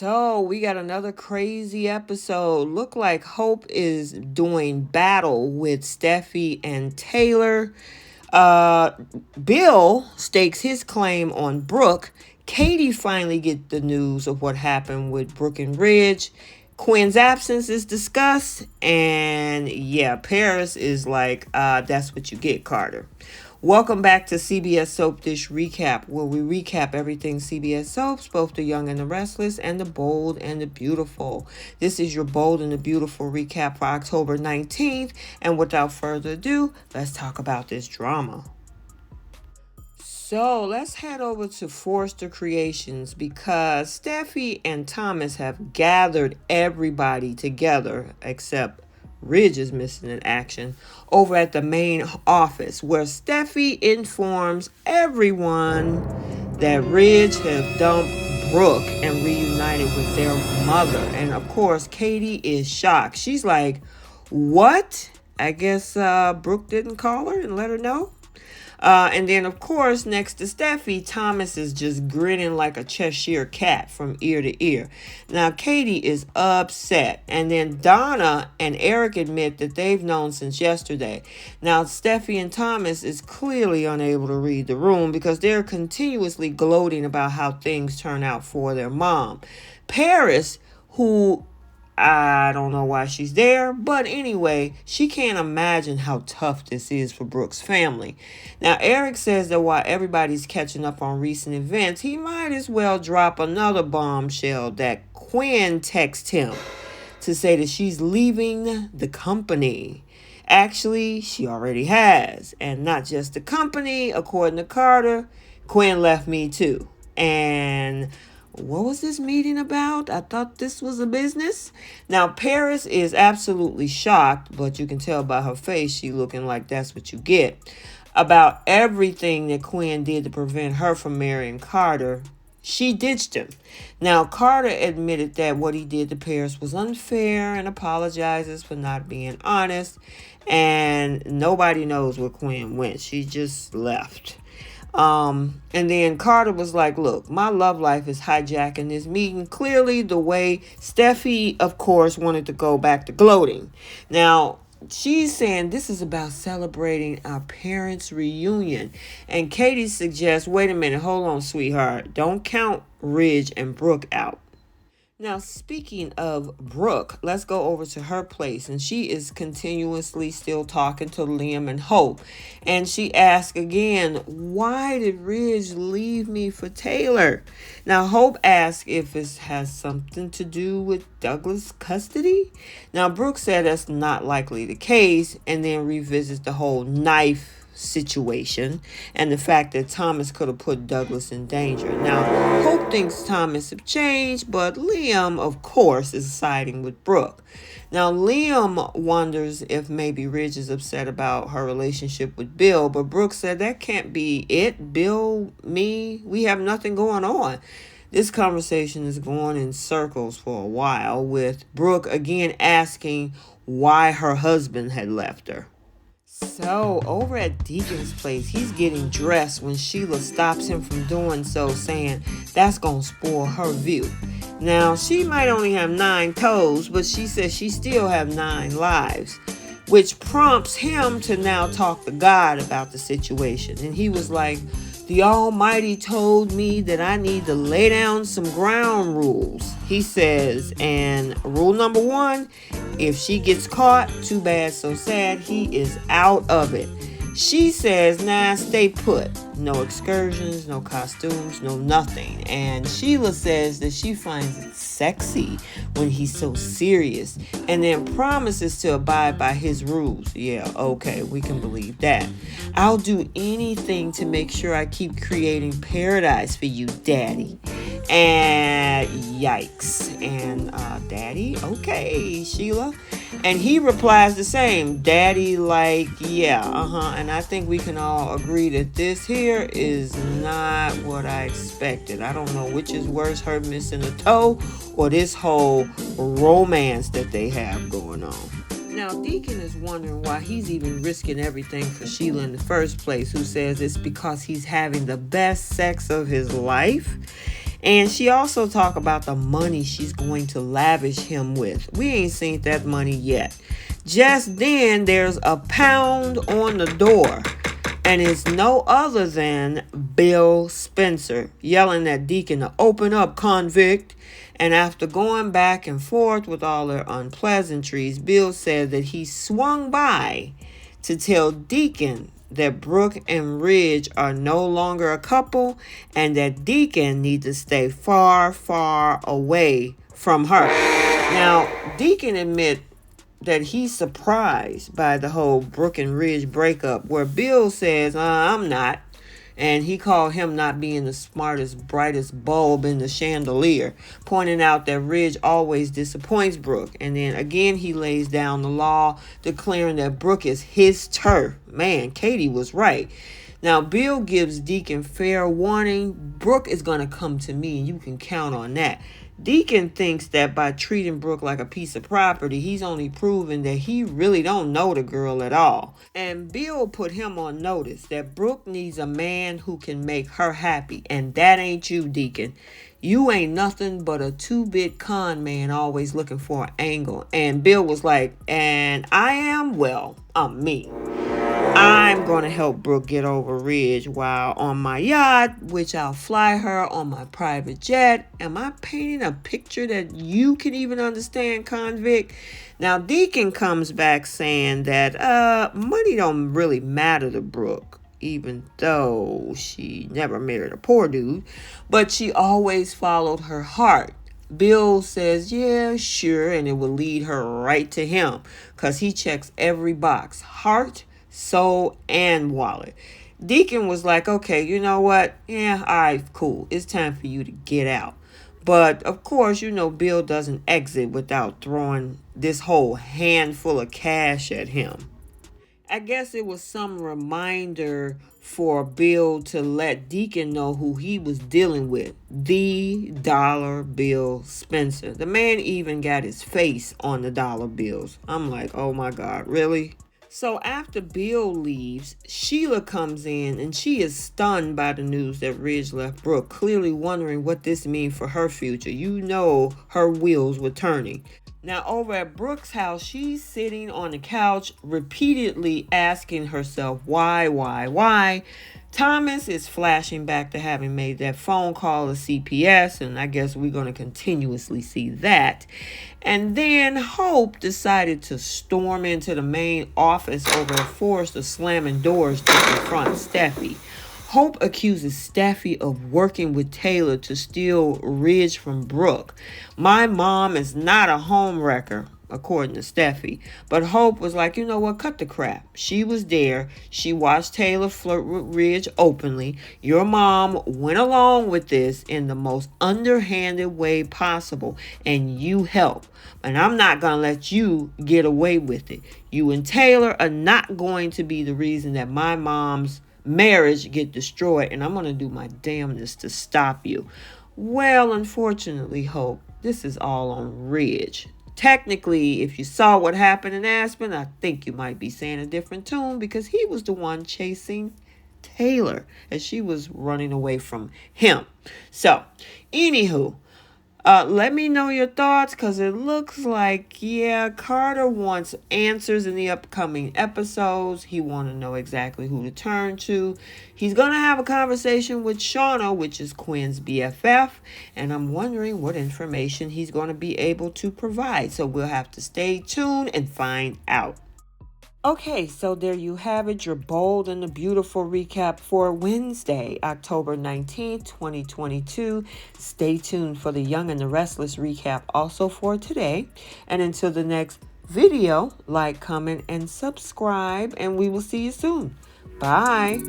So we got another crazy episode. Look like Hope is doing battle with Steffy and Taylor. Uh, Bill stakes his claim on Brooke. Katie finally get the news of what happened with Brooke and Ridge. Quinn's absence is discussed. And yeah, Paris is like, that's what you get, Carter. Welcome back to CBS Soap Dish Recap, where we recap everything CBS Soaps, both the young and the restless, and the bold and the beautiful. This is your bold and the beautiful recap for October 19th, and without further ado, let's talk about this drama. So let's head over to Forrester Creations because Steffy and Thomas have gathered everybody together except Ridge is missing in action over at the main office where Steffy informs everyone that Ridge has dumped Brooke and reunited with their mother. And of course, Katie is shocked. She's like, what? I guess Brooke didn't call her and let her know. And then, of course, next to Steffy, Thomas is just grinning like a Cheshire cat from ear to ear. Now, Katie is upset. And then Donna and Eric admit that they've known since yesterday. Now, Steffy and Thomas is clearly unable to read the room because they're continuously gloating about how things turn out for their mom. Paris, who I don't know why she's there, but anyway, she can't imagine how tough this is for Brooke's family. Now, Eric says that while everybody's catching up on recent events, he might as well drop another bombshell that Quinn texted him to say that she's leaving the company. Actually, she already has. And not just the company, according to Carter, Quinn left me too. And what was this meeting about? I thought this was a business. Now, Paris is absolutely shocked, but you can tell by her face she looking like that's what you get. About everything that Quinn did to prevent her from marrying Carter, she ditched him. Now, Carter admitted that what he did to Paris was unfair and apologizes for not being honest. And nobody knows where Quinn went. She just left. And then Carter was like, look, my love life is hijacking this meeting. Clearly the way Steffy, of course, wanted to go back to gloating. Now, she's saying this is about celebrating our parents' reunion. And Katie suggests, wait a minute, hold on, sweetheart. Don't count Ridge and Brooke out. Now, speaking of Brooke, let's go over to her place. And she is continuously still talking to Liam and Hope. And she asks again, why did Ridge leave me for Taylor? Now, Hope asks if it has something to do with Douglas' custody. Now, Brooke said that's not likely the case. And then revisits the whole knife situation and the fact that Thomas could have put Douglas in danger. Now, Hope thinks Thomas have changed, but Liam, of course, is siding with Brooke. Now, Liam wonders if maybe Ridge is upset about her relationship with Bill, but Brooke said that can't be it. Bill, me, we have nothing going on. This conversation is going in circles for a while, with Brooke again asking why her husband had left her. So, over at Deacon's place, he's getting dressed when Sheila stops him from doing so, saying that's going to spoil her view. Now, she might only have 9 toes, but she says she still have 9 lives, which prompts him to now talk to God about the situation. And he was like, the Almighty told me that I need to lay down some ground rules, he says. And rule number 1, if she gets caught, too bad, so sad, he is out of it. She says, nah, stay put. No excursions, no costumes, no nothing. And Sheila says that she finds it sexy when he's so serious, and then promises to abide by his rules. Yeah, okay, we can believe that. I'll do anything to make sure I keep creating paradise for you, Daddy. And yikes. And Daddy, okay, Sheila. And he replies the same, Daddy, like, yeah, and I think we can all agree that this here is not what I expected. I don't know which is worse, her missing a toe or this whole romance that they have going on. Now, Deacon is wondering why he's even risking everything for Sheila in the first place, who says it's because he's having the best sex of his life. And she also talked about the money she's going to lavish him with. We ain't seen that money yet. Just then, there's a pound on the door. And it's no other than Bill Spencer yelling at Deacon to open up, convict. And after going back and forth with all their unpleasantries, Bill said that he swung by to tell Deacon that Brooke and Ridge are no longer a couple and that Deacon needs to stay far, far away from her. Now, Deacon admit that he's surprised by the whole Brooke and Ridge breakup, where Bill says, I'm not. And he called him not being the smartest, brightest bulb in the chandelier, pointing out that Ridge always disappoints Brooke. And then again, he lays down the law, declaring that Brooke is his turf. Man, Katie was right. Now, Bill gives Deacon fair warning. Brooke is going to come to me, and you can count on that. Deacon thinks that by treating Brooke like a piece of property, he's only proving that he really don't know the girl at all. And Bill put him on notice that Brooke needs a man who can make her happy, and that ain't you, Deacon. You ain't nothing but a two-bit con man always looking for an angle. And Bill was like, and I am, well, I'm me. I'm going to help Brooke get over Ridge while on my yacht, which I'll fly her on my private jet. Am I painting a picture that you can even understand, convict? Now, Deacon comes back saying that money don't really matter to Brooke, even though she never married a poor dude, but she always followed her heart. Bill says, yeah, sure, and it will lead her right to him because he checks every box: heart, soul, and wallet. Deacon was like, okay, you know what? Yeah, all right, cool. It's time for you to get out. But of course, Bill doesn't exit without throwing this whole handful of cash at him. I guess it was some reminder for Bill to let Deacon know who he was dealing with. The dollar bill Spencer. The man even got his face on the dollar bills. I'm like, oh my God, really? So after Bill leaves, Sheila comes in and she is stunned by the news that Ridge left Brooke, clearly wondering what this means for her future. Her wheels were turning. Now, over at Brooke's house, she's sitting on the couch, repeatedly asking herself, why? Thomas is flashing back to having made that phone call to CPS, and I guess we're going to continuously see that. And then Hope decided to storm into the main office over at Forrester, slamming doors to confront Steffy. Hope accuses Steffy of working with Taylor to steal Ridge from Brooke. My mom is not a homewrecker, according to Steffy. But Hope was like, you know what, cut the crap. She was there. She watched Taylor flirt with Ridge openly. Your mom went along with this in the most underhanded way possible, and you help. And I'm not going to let you get away with it. You and Taylor are not going to be the reason that my mom's marriage get destroyed, and I'm going to do my damnedest to stop you. Well, unfortunately, Hope, this is all on Ridge. Technically, if you saw what happened in Aspen, I think you might be saying a different tune, because he was the one chasing Taylor as she was running away from him. So, anywho, let me know your thoughts, because it looks like, Carter wants answers in the upcoming episodes. He want to know exactly who to turn to. He's going to have a conversation with Shauna, which is Quinn's BFF, and I'm wondering what information he's going to be able to provide. So we'll have to stay tuned and find out. Okay, so there you have it, your bold and the beautiful recap for Wednesday, October 19th, 2022. Stay tuned for the Young and the Restless recap also for today. And until the next video, like, comment, and subscribe, and we will see you soon. Bye.